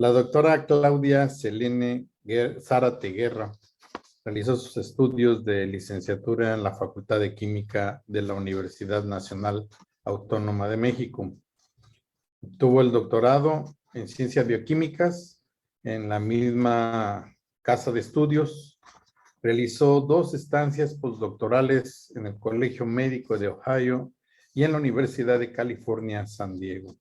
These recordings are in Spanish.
La doctora Claudia Selene Zárate Guerra realizó sus estudios de licenciatura en la Facultad de Química de la Universidad Nacional Autónoma de México. Obtuvo el doctorado en Ciencias Bioquímicas en la misma casa de estudios. Realizó 2 estancias postdoctorales en el Colegio Médico de Ohio y en la Universidad de California, San Diego.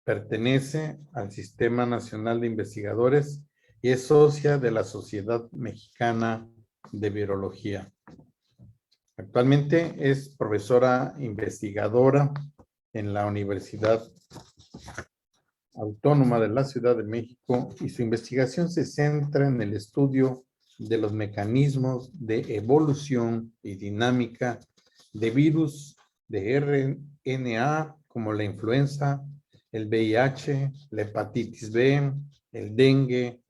Pertenece al Sistema Nacional de Investigadores y es socia de la Sociedad Mexicana de Virología. Actualmente es profesora investigadora en la Universidad Autónoma de la Ciudad de México y su investigación se centra en el estudio de los mecanismos de evolución y dinámica de virus de RNA como la influenza, el VIH, la hepatitis B, el dengue,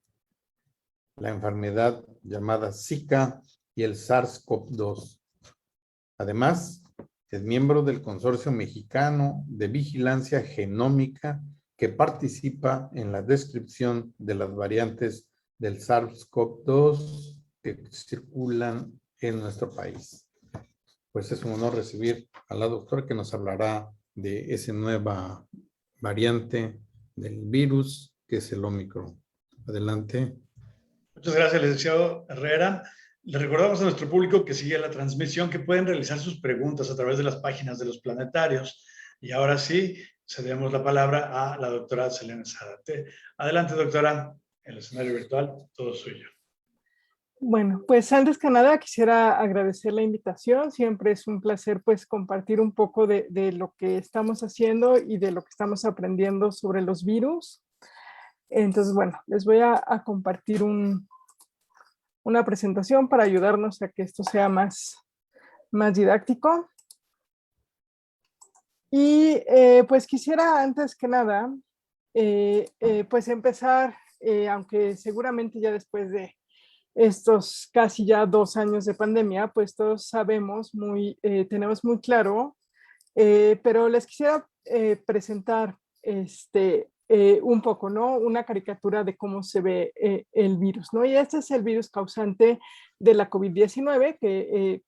la enfermedad llamada Zika y el SARS-CoV-2. Además, es miembro del Consorcio Mexicano de Vigilancia Genómica que participa en la descripción de las variantes del SARS-CoV-2 que circulan en nuestro país. Pues es un honor recibir a la doctora que nos hablará de esa nueva variante del virus que es el Ómicron. Adelante. Muchas gracias, licenciado Herrera. Le recordamos a nuestro público que sigue la transmisión que pueden realizar sus preguntas a través de las páginas de los planetarios. Y ahora sí, cedemos la palabra a la doctora Selene Zárate. Adelante, doctora, el escenario virtual, todo suyo. Bueno, pues antes que nada quisiera agradecer la invitación. Siempre es un placer pues compartir un poco de lo que estamos haciendo y de lo que estamos aprendiendo sobre los virus. Entonces, bueno, les voy a compartir una presentación para ayudarnos a que esto sea más didáctico. Y pues quisiera antes que nada pues empezar, aunque seguramente ya después de estos casi ya 2 años de pandemia, pues todos sabemos tenemos muy claro, pero les quisiera presentar un poco, ¿no? Una caricatura de cómo se ve el virus, ¿no? Y este es el virus causante de la COVID-19, que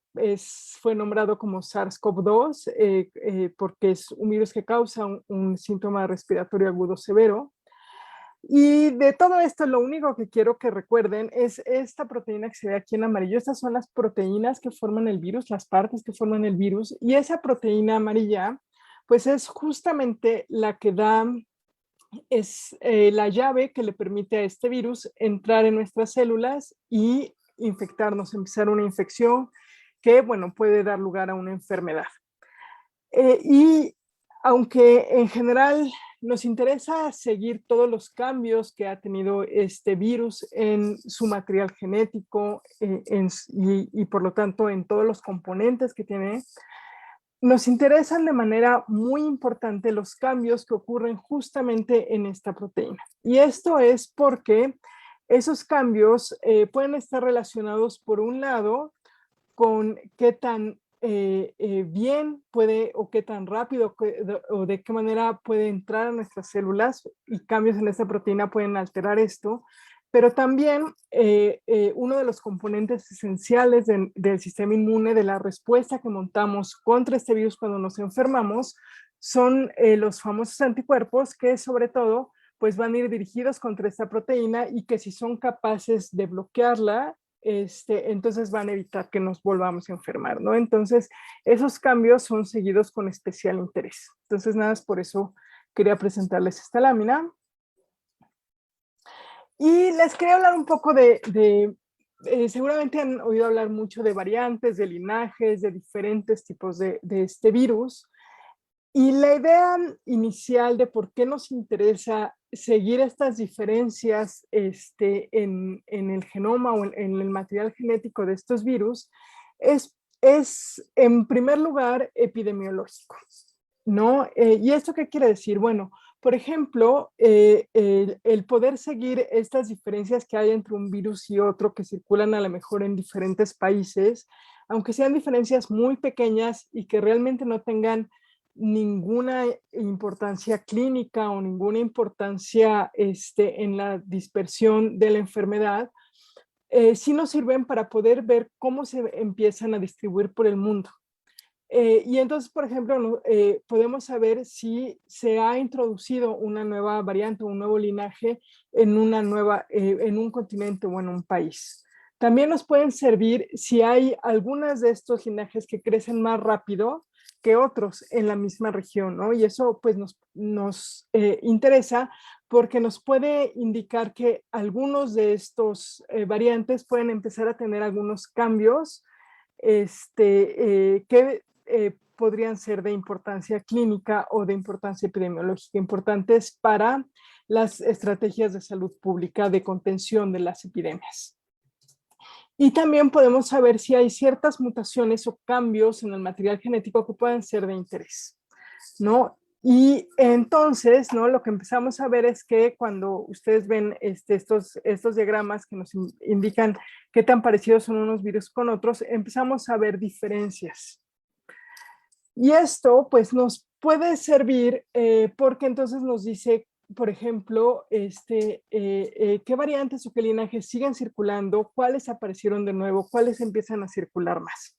fue nombrado como SARS-CoV-2 porque es un virus que causa un síntoma respiratorio agudo severo. Y de todo esto, lo único que quiero que recuerden es esta proteína que se ve aquí en amarillo. Estas son las proteínas que forman el virus, las partes que forman el virus. Y esa proteína amarilla, pues es justamente la que es la llave que le permite a este virus entrar en nuestras células y infectarnos, empezar una infección que, bueno, puede dar lugar a una enfermedad. Y aunque en general nos interesa seguir todos los cambios que ha tenido este virus en su material genético y por lo tanto en todos los componentes que tiene, nos interesan de manera muy importante los cambios que ocurren justamente en esta proteína. Y esto es porque esos cambios pueden estar relacionados por un lado con qué tan bien puede o qué tan rápido o de qué manera puede entrar a nuestras células, y cambios en esta proteína pueden alterar esto, pero también uno de los componentes esenciales del sistema inmune, de la respuesta que montamos contra este virus cuando nos enfermamos, son los famosos anticuerpos que sobre todo pues van a ir dirigidos contra esta proteína y que si son capaces de bloquearla, entonces van a evitar que nos volvamos a enfermar, ¿no? Entonces, esos cambios son seguidos con especial interés. Entonces, nada más por eso quería presentarles esta lámina. Y les quería hablar un poco seguramente han oído hablar mucho de variantes, de linajes, de diferentes tipos de este virus. Y la idea inicial de por qué nos interesa seguir estas diferencias en el genoma o en el material genético de estos virus es en primer lugar epidemiológico, ¿no? ¿Y esto qué quiere decir? Bueno, por ejemplo, el poder seguir estas diferencias que hay entre un virus y otro que circulan a lo mejor en diferentes países, aunque sean diferencias muy pequeñas y que realmente no tengan ninguna importancia clínica o ninguna importancia en la dispersión de la enfermedad, sí nos sirven para poder ver cómo se empiezan a distribuir por el mundo. Y entonces, por ejemplo, podemos saber si se ha introducido una nueva variante, un nuevo linaje en en un continente o en un país. También nos pueden servir si hay algunas de estos linajes que crecen más rápido que otros en la misma región, ¿no? Y eso pues nos interesa porque nos puede indicar que algunos de estos variantes pueden empezar a tener algunos cambios que podrían ser de importancia clínica o de importancia epidemiológica, importantes para las estrategias de salud pública de contención de las epidemias. Y también podemos saber si hay ciertas mutaciones o cambios en el material genético que puedan ser de interés, ¿no? Y entonces, ¿no? Lo que empezamos a ver es que cuando ustedes ven estos diagramas que nos indican qué tan parecidos son unos virus con otros, empezamos a ver diferencias. Y esto, pues, nos puede servir porque entonces nos dice, por ejemplo, qué variantes o qué linajes siguen circulando, cuáles aparecieron de nuevo, cuáles empiezan a circular más.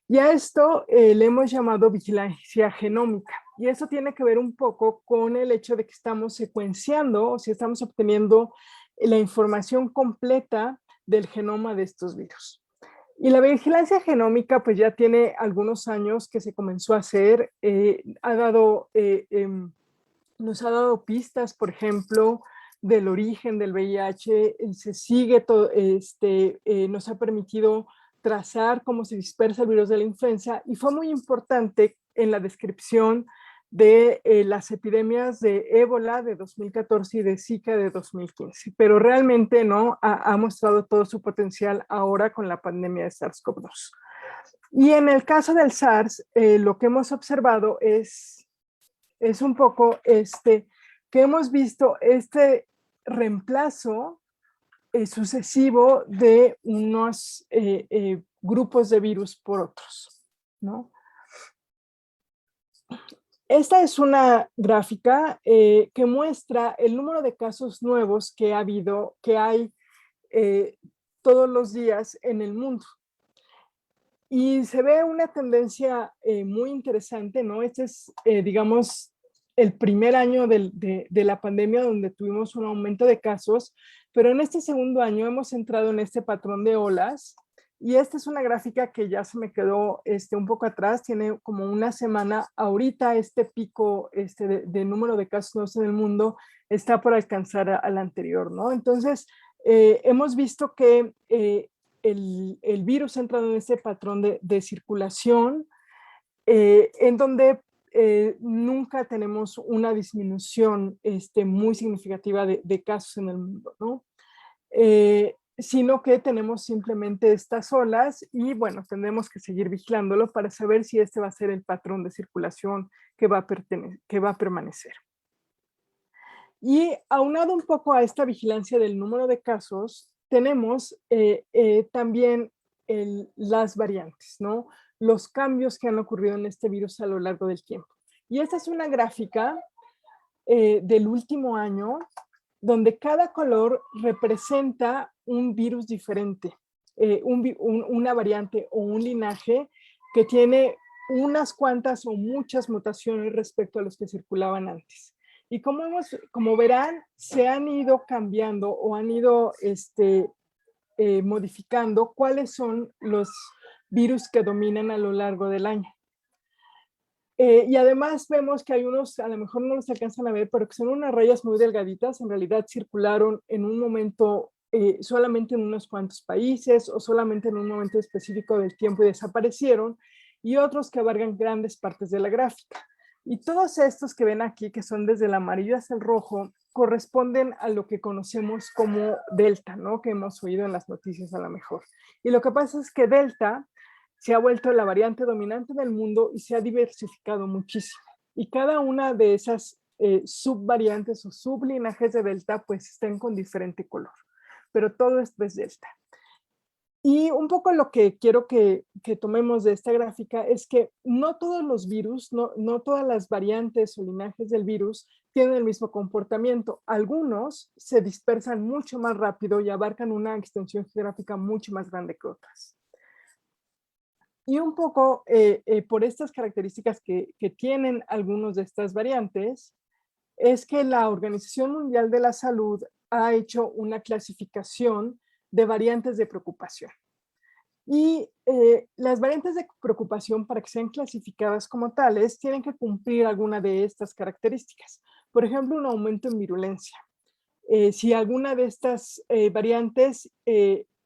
Y a esto le hemos llamado vigilancia genómica. Y eso tiene que ver un poco con el hecho de que estamos secuenciando, o sea, estamos obteniendo la información completa del genoma de estos virus. Y la vigilancia genómica, pues ya tiene algunos años que se comenzó a hacer, nos ha dado pistas, por ejemplo, del origen del VIH, se sigue todo, nos ha permitido trazar cómo se dispersa el virus de la influenza y fue muy importante en la descripción de las epidemias de ébola de 2014 y de Zika de 2015, pero realmente no ha mostrado todo su potencial ahora con la pandemia de SARS-CoV-2. Y en el caso del SARS, lo que hemos observado es un poco que hemos visto este reemplazo sucesivo de unos grupos de virus por otros, ¿no? Esta es una gráfica que muestra el número de casos nuevos que hay todos los días en el mundo. Y se ve una tendencia muy interesante, ¿no? Este es, digamos, el primer año de la pandemia donde tuvimos un aumento de casos, pero en este segundo año hemos entrado en este patrón de olas y esta es una gráfica que ya se me quedó un poco atrás, tiene como una semana. Ahorita este pico de número de casos nuevos en el mundo está por alcanzar al anterior, ¿no? Entonces, hemos visto que el virus ha entrado en este patrón de circulación en donde nunca tenemos una disminución muy significativa de casos en el mundo, ¿no? Sino que tenemos simplemente estas olas y bueno, tendremos que seguir vigilándolo para saber si este va a ser el patrón de circulación que va a permanecer. Y aunado un poco a esta vigilancia del número de casos, tenemos también las variantes, ¿no? Los cambios que han ocurrido en este virus a lo largo del tiempo. Y esta es una gráfica del último año, donde cada color representa un virus diferente, una variante o un linaje que tiene unas cuantas o muchas mutaciones respecto a los que circulaban antes. Y como verán, se han ido cambiando o han ido modificando cuáles son los virus que dominan a lo largo del año. Y además vemos que hay unos, a lo mejor no los alcanzan a ver, pero que son unas rayas muy delgaditas, en realidad circularon en un momento solamente en unos cuantos países o solamente en un momento específico del tiempo y desaparecieron, y otros que abarcan grandes partes de la gráfica. Y todos estos que ven aquí, que son desde el amarillo hasta el rojo, corresponden a lo que conocemos como Delta, ¿no? Que hemos oído en las noticias a lo mejor. Y lo que pasa es que Delta se ha vuelto la variante dominante del mundo y se ha diversificado muchísimo. Y cada una de esas subvariantes o sublinajes de Delta pues están con diferente color. Pero todo esto es Delta. Y un poco lo que quiero que tomemos de esta gráfica es que no todos los virus, no todas las variantes o linajes del virus tienen el mismo comportamiento. Algunos se dispersan mucho más rápido y abarcan una extensión geográfica mucho más grande que otras. Y un poco por estas características que tienen algunos de estas variantes, es que la Organización Mundial de la Salud ha hecho una clasificación de variantes de preocupación. Y las variantes de preocupación, para que sean clasificadas como tales, tienen que cumplir alguna de estas características. Por ejemplo, un aumento en virulencia. Si alguna de estas variantes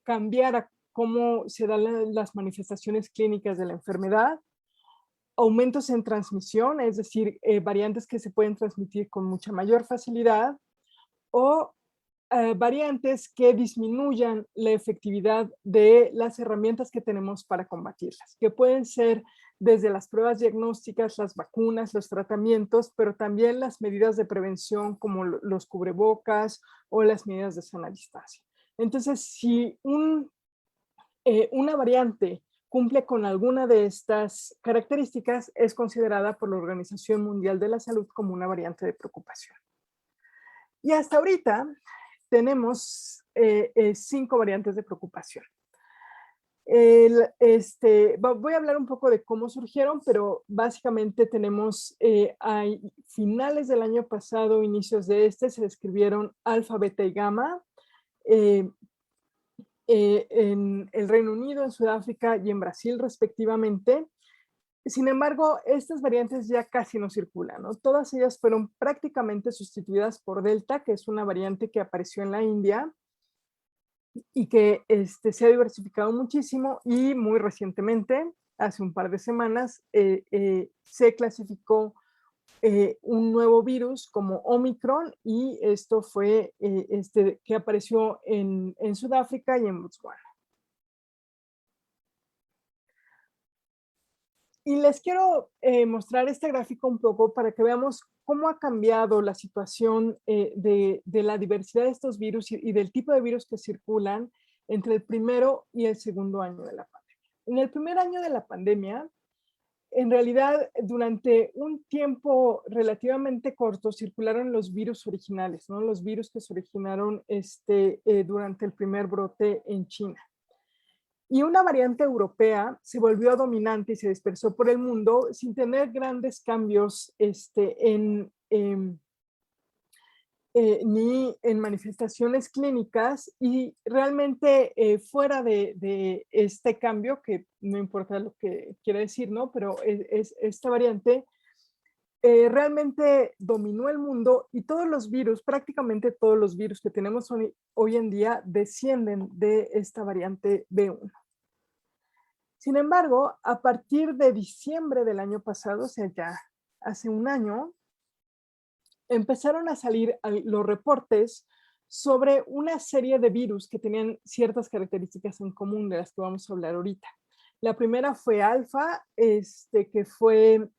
cambiara cómo se dan las manifestaciones clínicas de la enfermedad, aumentos en transmisión, es decir, variantes que se pueden transmitir con mucha mayor facilidad, o variantes que disminuyan la efectividad de las herramientas que tenemos para combatirlas, que pueden ser desde las pruebas diagnósticas, las vacunas, los tratamientos, pero también las medidas de prevención como los cubrebocas o las medidas de sana distancia. Entonces, si una variante cumple con alguna de estas características, es considerada por la Organización Mundial de la Salud como una variante de preocupación. Y hasta ahorita tenemos 5 variantes de preocupación. Voy a hablar un poco de cómo surgieron, pero básicamente tenemos a finales del año pasado, inicios de se describieron alfa, beta y gamma. En el Reino Unido, en Sudáfrica y en Brasil respectivamente. Sin embargo, estas variantes ya casi no circulan, ¿no? Todas ellas fueron prácticamente sustituidas por Delta, que es una variante que apareció en la India y que se ha diversificado muchísimo, y muy recientemente, hace un par de semanas, se clasificó un nuevo virus como Omicron, y esto fue que apareció en Sudáfrica y en Botswana. Y les quiero mostrar este gráfico un poco para que veamos cómo ha cambiado la situación de la diversidad de estos virus y del tipo de virus que circulan entre el primero y el segundo año de la pandemia. En el primer año de la pandemia, en realidad, durante un tiempo relativamente corto, circularon los virus originales, ¿no? Los virus que se originaron durante el primer brote en China. Y una variante europea se volvió dominante y se dispersó por el mundo sin tener grandes cambios ni en manifestaciones clínicas, y realmente fuera de este cambio, que no importa lo que quiera decir, ¿no? Pero esta variante realmente dominó el mundo, y todos los virus, prácticamente todos los virus que tenemos hoy en día descienden de esta variante B1. Sin embargo, a partir de diciembre del año pasado, o sea, ya hace un año, empezaron a salir los reportes sobre una serie de virus que tenían ciertas características en común, de las que vamos a hablar ahorita. La primera fue alfa, que fue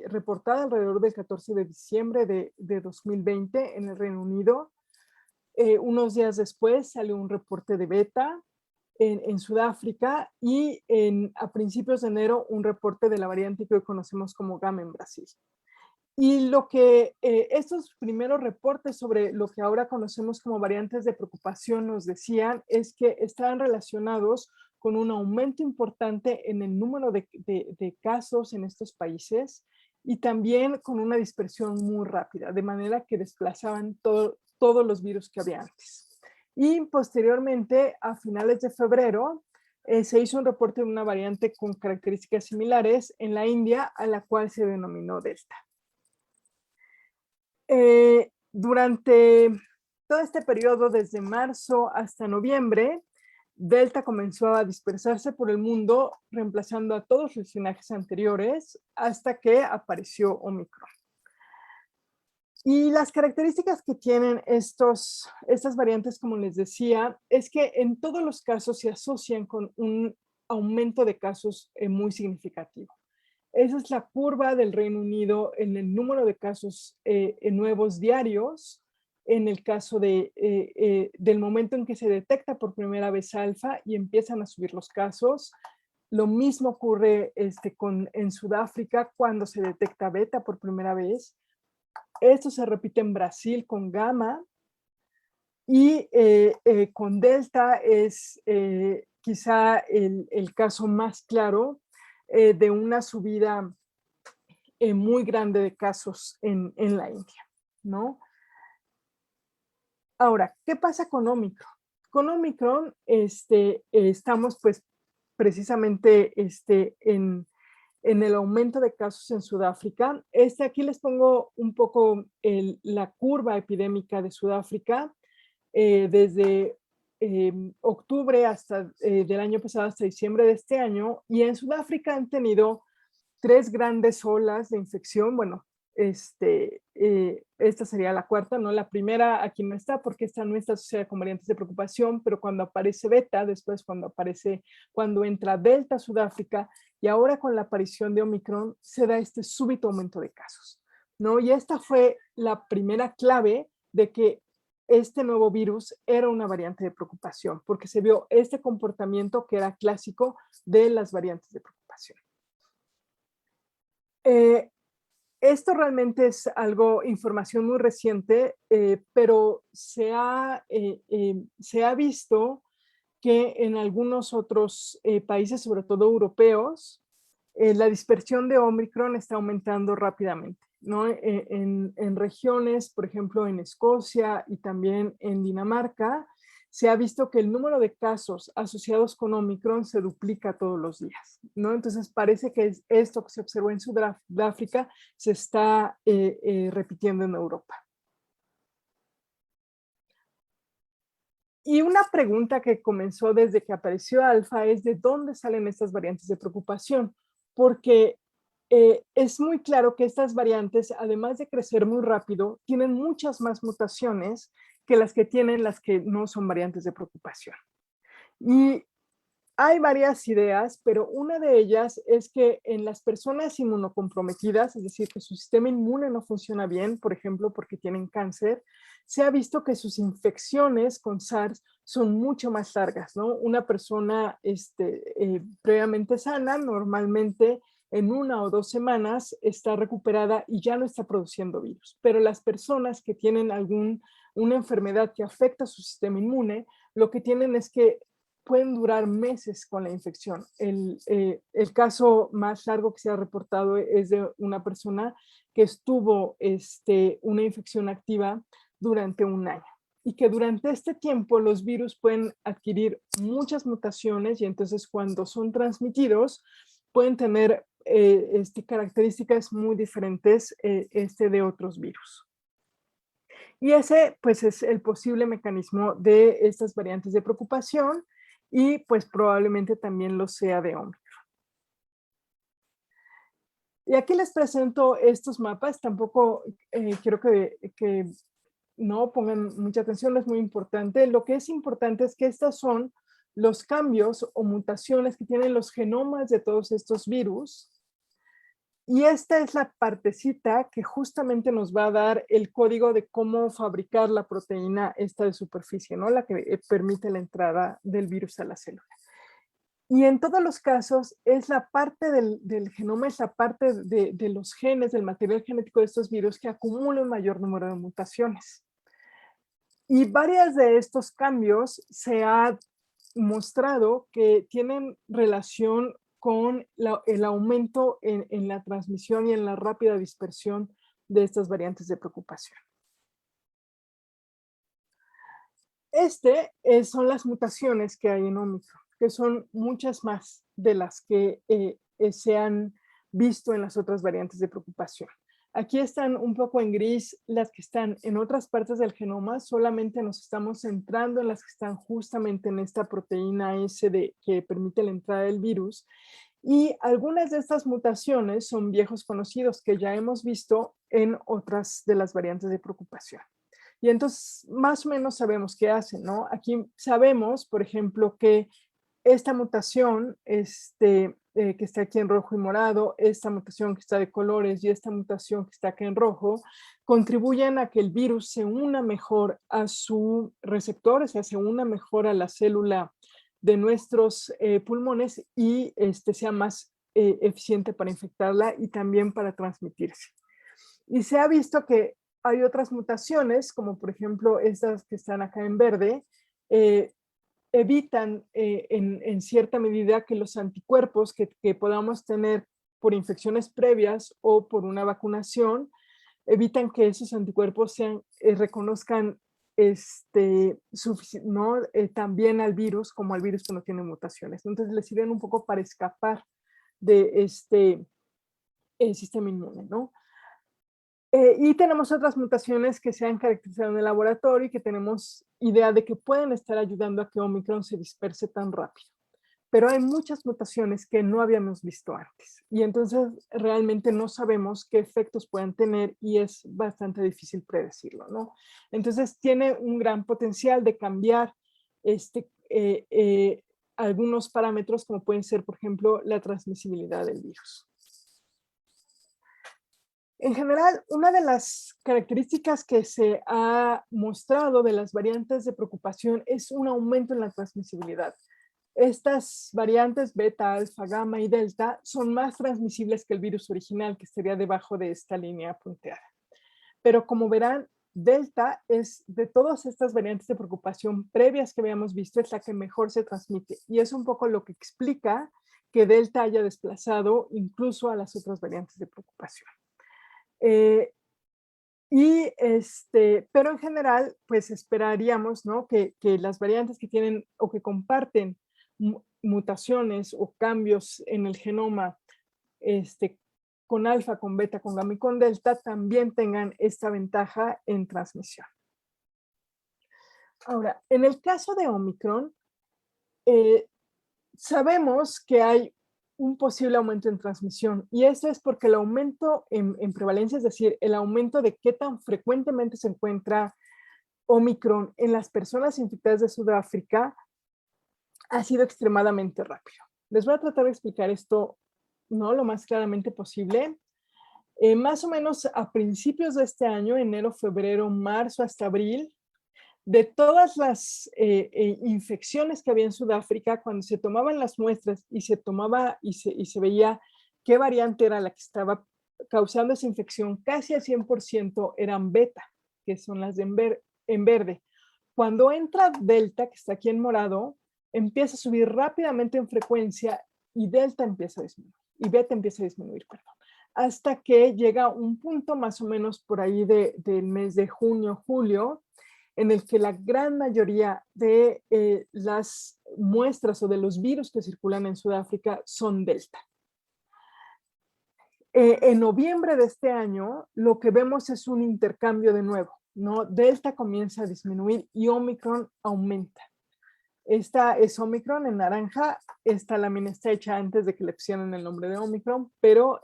reportada alrededor del 14 de diciembre de 2020 en el Reino Unido. Unos días después salió un reporte de beta en Sudáfrica, y a principios de enero un reporte de la variante que hoy conocemos como gamma en Brasil. Y lo que estos primeros reportes sobre lo que ahora conocemos como variantes de preocupación nos decían es que estaban relacionados con un aumento importante en el número de casos en estos países, y también con una dispersión muy rápida, de manera que desplazaban todos los virus que había antes. Y posteriormente, a finales de febrero, se hizo un reporte de una variante con características similares en la India, a la cual se denominó Delta. Durante todo este periodo, desde marzo hasta noviembre, Delta comenzó a dispersarse por el mundo, reemplazando a todos los linajes anteriores, hasta que apareció Omicron. Y las características que tienen estas variantes, como les decía, es que en todos los casos se asocian con un aumento de casos muy significativo. Esa es la curva del Reino Unido en el número de casos nuevos diarios en el caso del momento en que se detecta por primera vez alfa y empiezan a subir los casos. Lo mismo ocurre en Sudáfrica cuando se detecta beta por primera vez. Esto se repite en Brasil con gamma. Y con delta es quizá el caso más claro de una subida muy grande de casos en la India, ¿no? Ahora, ¿qué pasa con Omicron? Con Omicron estamos pues precisamente en el aumento de casos en Sudáfrica. Aquí les pongo un poco la curva epidémica de Sudáfrica desde octubre del año pasado hasta diciembre de este año, y en Sudáfrica han tenido 3 grandes olas de infección. Bueno, esta sería la cuarta, ¿no? La primera aquí no está porque esta no está asociada con variantes de preocupación, pero cuando aparece beta, después cuando entra delta a Sudáfrica, y ahora con la aparición de Omicron se da este súbito aumento de casos, ¿no? Y esta fue la primera clave de que este nuevo virus era una variante de preocupación, porque se vio este comportamiento que era clásico de las variantes de preocupación. Esto realmente es información muy reciente, pero se ha visto que en algunos otros países, sobre todo europeos, la dispersión de Omicron está aumentando rápidamente, ¿no? En regiones, por ejemplo, en Escocia y también en Dinamarca, se ha visto que el número de casos asociados con Omicron se duplica todos los días, ¿no? Entonces parece que esto que se observó en Sudáfrica se está repitiendo en Europa. Y una pregunta que comenzó desde que apareció alfa es ¿de dónde salen estas variantes de preocupación? Porque es muy claro que estas variantes, además de crecer muy rápido, tienen muchas más mutaciones que las que tienen las que no son variantes de preocupación. Y hay varias ideas, pero una de ellas es que en las personas inmunocomprometidas, es decir, que su sistema inmune no funciona bien, por ejemplo, porque tienen cáncer, se ha visto que sus infecciones con SARS son mucho más largas, ¿no? Una persona previamente sana, normalmente en 1 o 2 semanas está recuperada y ya no está produciendo virus. Pero las personas que tienen una enfermedad que afecta a su sistema inmune, lo que tienen es que pueden durar meses con la infección. El caso más largo que se ha reportado es de una persona que estuvo una infección activa durante 1 año y que durante este tiempo los virus pueden adquirir muchas mutaciones y entonces cuando son transmitidos pueden tener características muy diferentes de otros virus. Y ese pues es el posible mecanismo de estas variantes de preocupación y pues probablemente también lo sea de Omicron. Y aquí les presento estos mapas, tampoco quiero que no pongan mucha atención, es muy importante. Lo que es importante es que estos son los cambios o mutaciones que tienen los genomas de todos estos virus. Y esta es la partecita que justamente nos va a dar el código de cómo fabricar la proteína esta de superficie, ¿no? La que permite la entrada del virus a la célula. Y en todos los casos es la parte del genoma, es la parte de los genes, del material genético de estos virus que acumula un mayor número de mutaciones. Y varios de estos cambios se ha mostrado que tienen relación con el aumento en la transmisión y en la rápida dispersión de estas variantes de preocupación. Son las mutaciones que hay en Omicron, que son muchas más de las que se han visto en las otras variantes de preocupación. Aquí están un poco en gris las que están en otras partes del genoma, solamente nos estamos centrando en las que están justamente en esta proteína S que permite la entrada del virus. Y algunas de estas mutaciones son viejos conocidos que ya hemos visto en otras de las variantes de preocupación. Y entonces más o menos sabemos qué hacen, ¿no? Aquí sabemos, por ejemplo, que esta mutación, que está aquí en rojo y morado, esta mutación que está de colores y esta mutación que está aquí en rojo, contribuyen a que el virus se una mejor a su receptor, o sea, se una mejor a la célula de nuestros pulmones y sea más eficiente para infectarla y también para transmitirse. Y se ha visto que hay otras mutaciones, como por ejemplo estas que están acá en verde, evitan en cierta medida que los anticuerpos que podamos tener por infecciones previas o por una vacunación, evitan que esos anticuerpos reconozcan ¿no? También al virus como al virus que no tiene mutaciones. Entonces les sirven un poco para escapar de el sistema inmune, ¿no? Y tenemos otras mutaciones que se han caracterizado en el laboratorio y que tenemos idea de que pueden estar ayudando a que Omicron se disperse tan rápido. Pero hay muchas mutaciones que no habíamos visto antes. Y entonces realmente no sabemos qué efectos pueden tener y es bastante difícil predecirlo, ¿no? Entonces tiene un gran potencial de cambiar algunos parámetros como pueden ser, por ejemplo, la transmisibilidad del virus. En general, una de las características que se ha mostrado de las variantes de preocupación es un aumento en la transmisibilidad. Estas variantes beta, alfa, gamma y delta son más transmisibles que el virus original, que estaría debajo de esta línea punteada. Pero como verán, delta es de todas estas variantes de preocupación previas que habíamos visto, es la que mejor se transmite. Y es un poco lo que explica que delta haya desplazado incluso a las otras variantes de preocupación. Pero en general, pues esperaríamos, ¿no? que las variantes que tienen o que comparten mutaciones o cambios en el genoma con alfa, con beta, con gamma y con delta, también tengan esta ventaja en transmisión. Ahora, en el caso de Omicron, sabemos que hay un posible aumento en transmisión y eso es porque el aumento en prevalencia, es decir, el aumento de qué tan frecuentemente se encuentra Omicron en las personas infectadas de Sudáfrica ha sido extremadamente rápido. Les voy a tratar de explicar esto, ¿no? Lo más claramente posible. Más o menos a principios de este año, enero, febrero, marzo hasta abril, de todas las infecciones que había en Sudáfrica, cuando se tomaban las muestras y se tomaba y se veía qué variante era la que estaba causando esa infección, casi al 100% eran beta, que son las en verde. Cuando entra delta, que está aquí en morado, empieza a subir rápidamente en frecuencia y delta empieza a disminuir, y beta empieza a disminuir, perdón, hasta que llega un punto más o menos por ahí del mes de junio, julio, en el que la gran mayoría de las muestras o de los virus que circulan en Sudáfrica son delta. En noviembre de este año, lo que vemos es un intercambio de nuevo, ¿no? Delta comienza a disminuir y Omicron aumenta. Esta es Omicron en naranja. Esta lámina está hecha antes de que le pusieran el nombre de Omicron, pero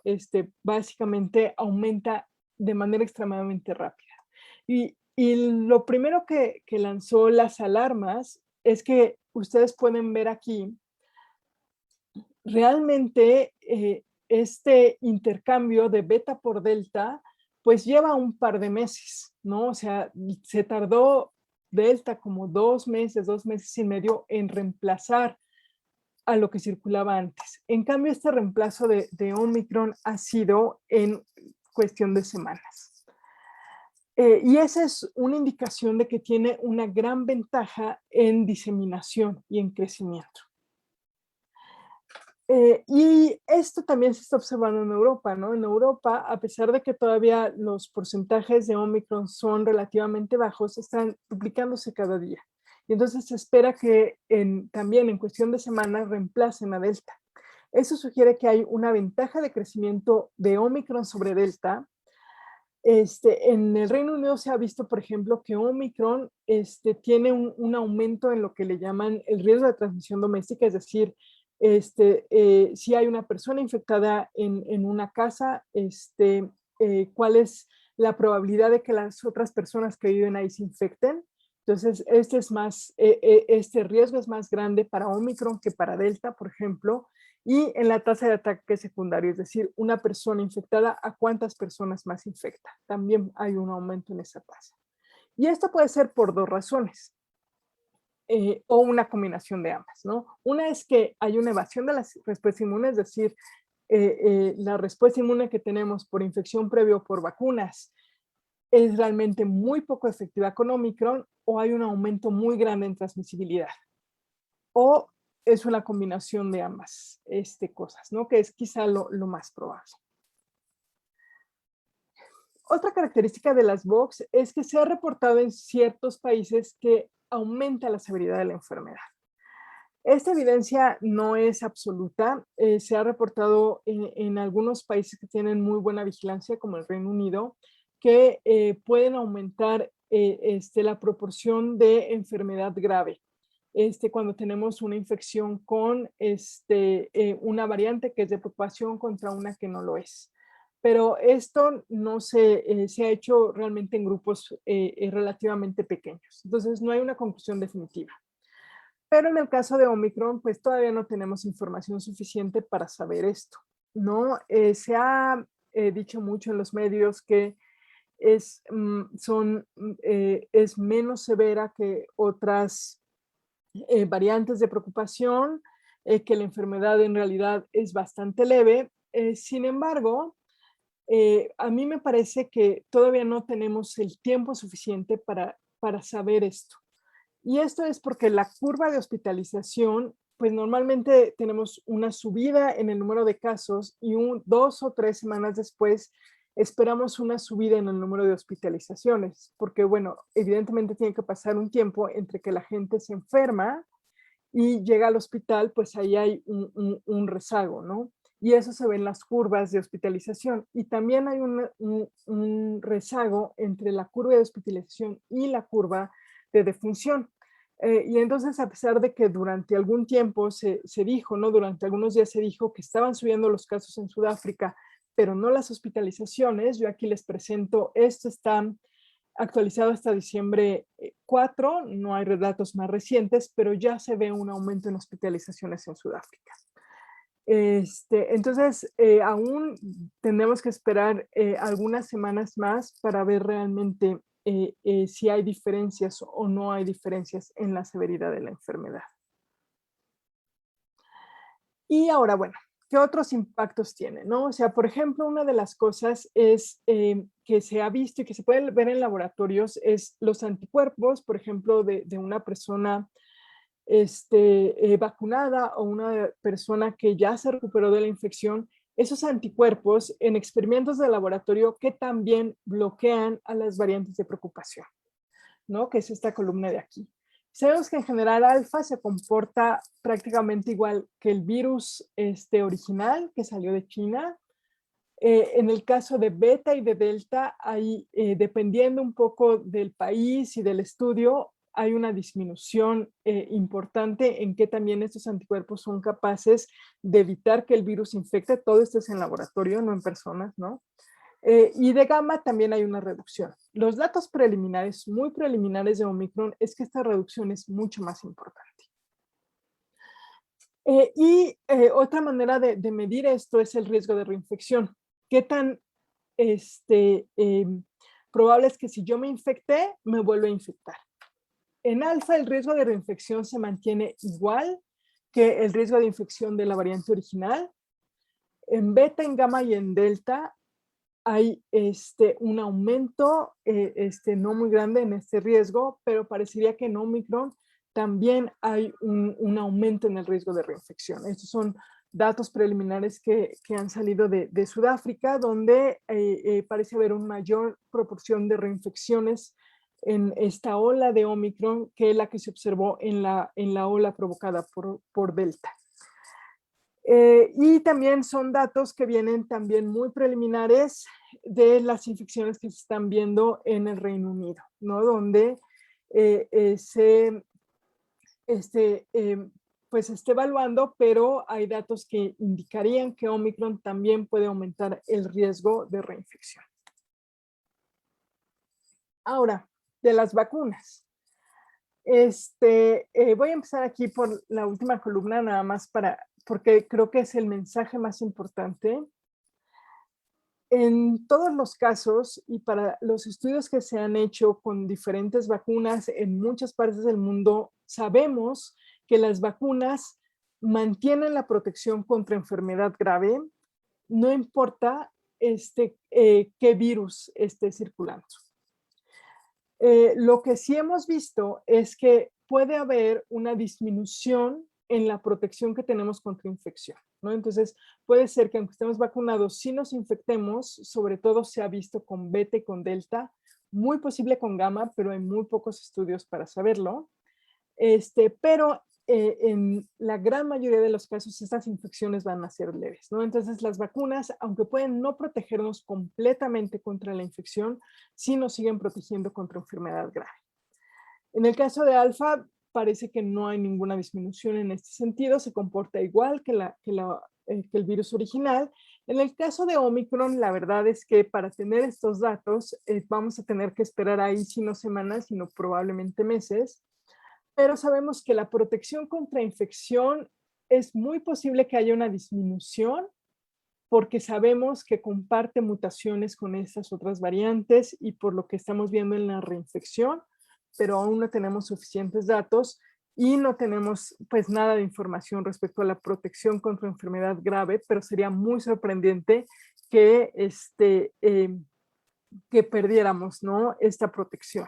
básicamente aumenta de manera extremadamente rápida. Y lo primero que lanzó las alarmas es que ustedes pueden ver aquí, realmente este intercambio de beta por delta, pues lleva un par de meses, ¿no? O sea, se tardó delta como 2 meses, 2 meses y medio en reemplazar a lo que circulaba antes. En cambio, este reemplazo de Omicron ha sido en cuestión de semanas. Y esa es una indicación de que tiene una gran ventaja en diseminación y en crecimiento. Y esto también se está observando en Europa, ¿no? En Europa, a pesar de que todavía los porcentajes de Omicron son relativamente bajos, están duplicándose cada día. Y entonces se espera que también en cuestión de semanas reemplacen a Delta. Eso sugiere que hay una ventaja de crecimiento de Omicron sobre Delta. En el Reino Unido se ha visto, por ejemplo, que Omicron tiene un aumento en lo que le llaman el riesgo de transmisión doméstica, es decir, si hay una persona infectada en una casa, cuál es la probabilidad de que las otras personas que viven ahí se infecten. Entonces, este riesgo es más grande para Omicron que para Delta, por ejemplo, y en la tasa de ataque secundario, es decir, una persona infectada a cuántas personas más infecta. También hay un aumento en esa tasa. Y esto puede ser por dos razones, o una combinación de ambas, ¿no? Una es que hay una evasión de la respuesta inmune, es decir, la respuesta inmune que tenemos por infección previa o por vacunas es realmente muy poco efectiva con Omicron, o hay un aumento muy grande en transmisibilidad. O es una combinación de ambas cosas, ¿no? Que es quizá lo más probable. Otra característica de las VOX es que se ha reportado en ciertos países que aumenta la severidad de la enfermedad. Esta evidencia no es absoluta. Se ha reportado en algunos países que tienen muy buena vigilancia, como el Reino Unido, que pueden aumentar la proporción de enfermedad grave. Cuando tenemos una infección con una variante que es de preocupación contra una que no lo es. Pero esto no se ha hecho realmente en grupos relativamente pequeños. Entonces, no hay una conclusión definitiva. Pero en el caso de Omicron, pues todavía no tenemos información suficiente para saber esto, ¿no? Se ha dicho mucho en los medios que es menos severa que otras variantes de preocupación, que la enfermedad en realidad es bastante leve. Sin embargo, a mí me parece que todavía no tenemos el tiempo suficiente para saber esto. Y esto es porque la curva de hospitalización, pues normalmente tenemos una subida en el número de casos y 2 o 3 semanas después esperamos una subida en el número de hospitalizaciones, porque bueno, evidentemente tiene que pasar un tiempo entre que la gente se enferma y llega al hospital, pues ahí hay un rezago, ¿no? Y eso se ve en las curvas de hospitalización. Y también hay un rezago entre la curva de hospitalización y la curva de defunción. Y entonces, a pesar de que durante algún tiempo se dijo, ¿no? Durante algunos días se dijo que estaban subiendo los casos en Sudáfrica, pero no las hospitalizaciones, yo aquí les presento, esto está actualizado hasta diciembre 4, no hay datos más recientes, pero ya se ve un aumento en hospitalizaciones en Sudáfrica. Entonces, aún tendremos que esperar algunas semanas más para ver realmente si hay diferencias o no hay diferencias en la severidad de la enfermedad. Y ahora, bueno, ¿qué otros impactos tiene? ¿No? O sea, por ejemplo, una de las cosas es que se ha visto y que se puede ver en laboratorios es los anticuerpos, por ejemplo, de una persona vacunada o una persona que ya se recuperó de la infección, esos anticuerpos en experimentos de laboratorio que también bloquean a las variantes de preocupación, ¿no? Que es esta columna de aquí. Sabemos que en general alfa se comporta prácticamente igual que el virus original que salió de China. En el caso de beta y de delta, hay, dependiendo un poco del país y del estudio, hay una disminución importante en que también estos anticuerpos son capaces de evitar que el virus infecte. Todo esto es en laboratorio, no en personas, ¿no? Y de gamma también hay una reducción. Los datos preliminares, muy preliminares de Omicron, es que esta reducción es mucho más importante. Otra manera de medir esto es el riesgo de reinfección. ¿Qué tan probable es que si yo me infecté, me vuelva a infectar? En alfa, el riesgo de reinfección se mantiene igual que el riesgo de infección de la variante original. En beta, en gamma y en delta hay un aumento no muy grande en este riesgo, pero parecería que en Omicron también hay un aumento en el riesgo de reinfección. Estos son datos preliminares que han salido de Sudáfrica, donde parece haber una mayor proporción de reinfecciones en esta ola de Omicron que la que se observó en la ola provocada por Delta. Y también son datos que vienen también muy preliminares de las infecciones que se están viendo en el Reino Unido, ¿no? Donde pues se está evaluando, pero hay datos que indicarían que Omicron también puede aumentar el riesgo de reinfección. Ahora, de las vacunas. Voy a empezar aquí por la última columna, nada más porque creo que es el mensaje más importante. En todos los casos y para los estudios que se han hecho con diferentes vacunas en muchas partes del mundo, sabemos que las vacunas mantienen la protección contra enfermedad grave, no importa qué virus esté circulando. Lo que sí hemos visto es que puede haber una disminución en la protección que tenemos contra infección, ¿no? Entonces, puede ser que aunque estemos vacunados, si nos infectemos, sobre todo se ha visto con beta y con delta, muy posible con gamma, pero hay muy pocos estudios para saberlo. Pero en la gran mayoría de los casos estas infecciones van a ser leves, ¿no? Entonces las vacunas, aunque pueden no protegernos completamente contra la infección, sí nos siguen protegiendo contra enfermedad grave. En el caso de alfa, parece que no hay ninguna disminución en este sentido, se comporta igual que el virus original. En el caso de Omicron, la verdad es que para tener estos datos vamos a tener que esperar ahí sí no semanas, sino probablemente meses. Pero sabemos que la protección contra infección es muy posible que haya una disminución porque sabemos que comparte mutaciones con estas otras variantes y por lo que estamos viendo en la reinfección, pero aún no tenemos suficientes datos y no tenemos pues nada de información respecto a la protección contra enfermedad grave, pero sería muy sorprendente que, que perdiéramos, ¿no?, esta protección.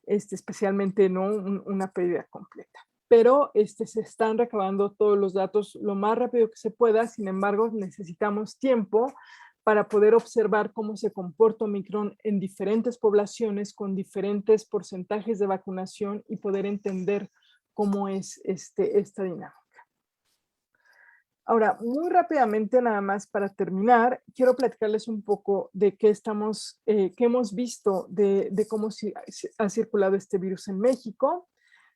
Especialmente no una pérdida completa. Pero se están recabando todos los datos lo más rápido que se pueda, sin embargo, necesitamos tiempo para poder observar cómo se comporta Omicron en diferentes poblaciones con diferentes porcentajes de vacunación y poder entender cómo es esta dinámica. Ahora, muy rápidamente, nada más para terminar, quiero platicarles un poco de qué hemos visto de cómo ha circulado este virus en México.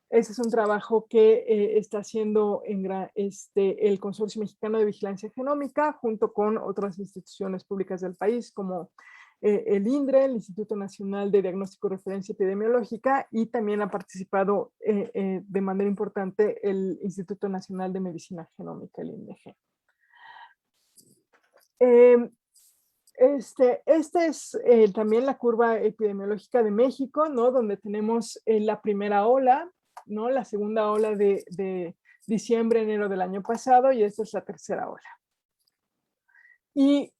Ese es un trabajo que está haciendo el Consorcio Mexicano de Vigilancia Genómica junto con otras instituciones públicas del país como el INDRE, el Instituto Nacional de Diagnóstico y Referencia Epidemiológica, y también ha participado de manera importante el Instituto Nacional de Medicina Genómica, el INDG. Esta es también la curva epidemiológica de México, ¿no?, donde tenemos la primera ola, ¿no?, la segunda ola de diciembre, enero del año pasado, y esta es la tercera ola. Y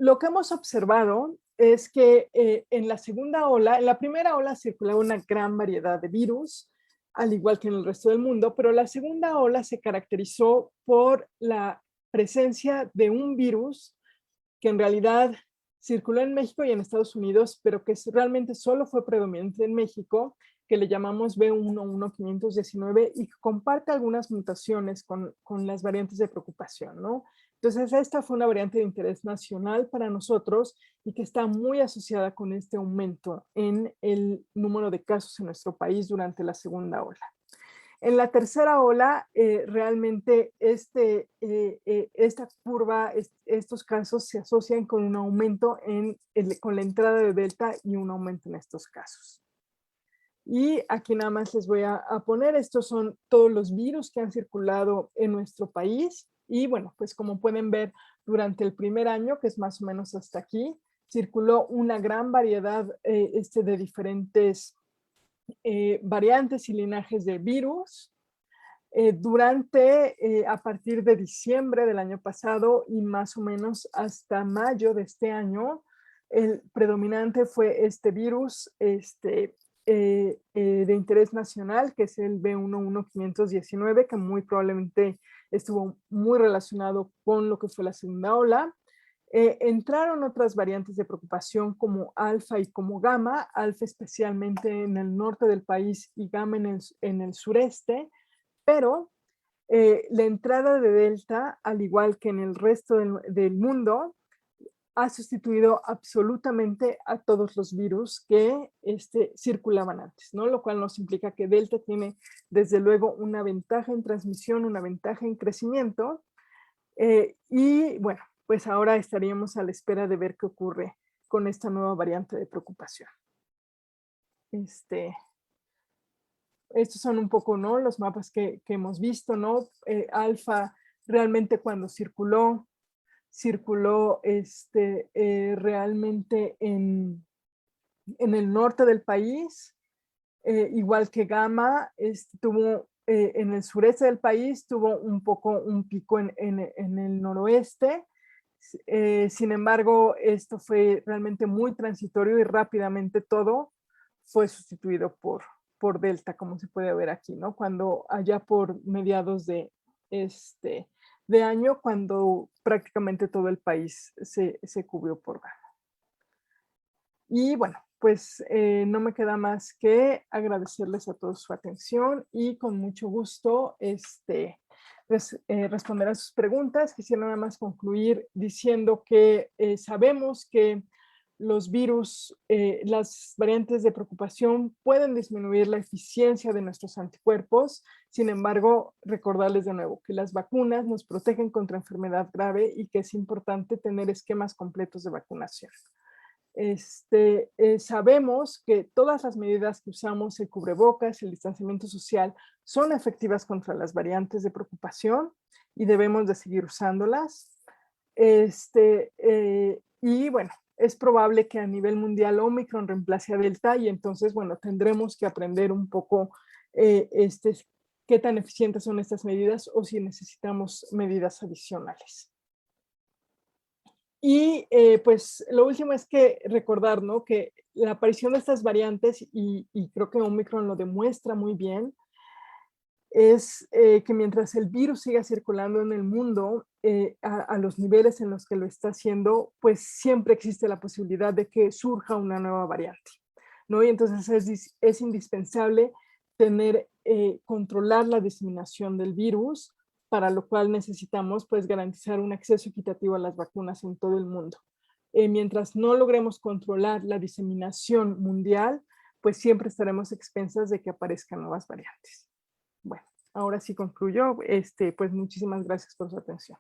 lo que hemos observado es que en la primera ola circulaba una gran variedad de virus, al igual que en el resto del mundo, pero la segunda ola se caracterizó por la presencia de un virus que en realidad circuló en México y en Estados Unidos, pero que realmente solo fue predominante en México, que le llamamos B11519 y que comparte algunas mutaciones con las variantes de preocupación, ¿no? Entonces, esta fue una variante de interés nacional para nosotros y que está muy asociada con este aumento en el número de casos en nuestro país durante la segunda ola. En la tercera ola, realmente esta curva, estos casos se asocian con un aumento con la entrada de Delta y un aumento en estos casos. Y aquí nada más les voy a poner, estos son todos los virus que han circulado en nuestro país. Y bueno, pues como pueden ver, durante el primer año, que es más o menos hasta aquí, circuló una gran variedad de diferentes variantes y linajes de virus. A partir de diciembre del año pasado y más o menos hasta mayo de este año, el predominante fue este virus de interés nacional, que es el B11519, que muy probablemente estuvo muy relacionado con lo que fue la segunda ola. Entraron otras variantes de preocupación como alfa y como gamma, alfa especialmente en el norte del país y gamma en el sureste, pero la entrada de Delta, al igual que en el resto del mundo, ha sustituido absolutamente a todos los virus que circulaban antes, ¿no? Lo cual nos implica que Delta tiene desde luego una ventaja en transmisión, una ventaja en crecimiento, y bueno, pues ahora estaríamos a la espera de ver qué ocurre con esta nueva variante de preocupación. estos son un poco, ¿no?, los mapas que hemos visto, ¿no? Alfa realmente cuando circuló realmente en el norte del país, igual que Gamma, tuvo en el sureste del país, tuvo un poco un pico en el noroeste. Sin embargo, esto fue realmente muy transitorio y rápidamente todo fue sustituido por Delta, como se puede ver aquí, ¿no? Cuando allá por mediados de año, cuando prácticamente todo el país se cubrió por Gamma. Y bueno, pues no me queda más que agradecerles a todos su atención y con mucho gusto responder a sus preguntas. Quisiera nada más concluir diciendo que sabemos que los virus, las variantes de preocupación pueden disminuir la eficiencia de nuestros anticuerpos. Sin embargo, recordarles de nuevo que las vacunas nos protegen contra enfermedad grave y que es importante tener esquemas completos de vacunación. Sabemos que todas las medidas que usamos, el cubrebocas, el distanciamiento social, son efectivas contra las variantes de preocupación y debemos de seguir usándolas. Y bueno, es probable que a nivel mundial Omicron reemplace a Delta y entonces, bueno, tendremos que aprender un poco qué tan eficientes son estas medidas o si necesitamos medidas adicionales. Y pues lo último es que recordar, ¿no?, que la aparición de estas variantes, y creo que Omicron lo demuestra muy bien, es que mientras el virus siga circulando en el mundo a los niveles en los que lo está haciendo, pues siempre existe la posibilidad de que surja una nueva variante, ¿no? Y entonces es indispensable controlar la diseminación del virus, para lo cual necesitamos pues garantizar un acceso equitativo a las vacunas en todo el mundo. Mientras no logremos controlar la diseminación mundial, pues siempre estaremos expensas de que aparezcan nuevas variantes. Bueno, ahora sí concluyo. Pues muchísimas gracias por su atención.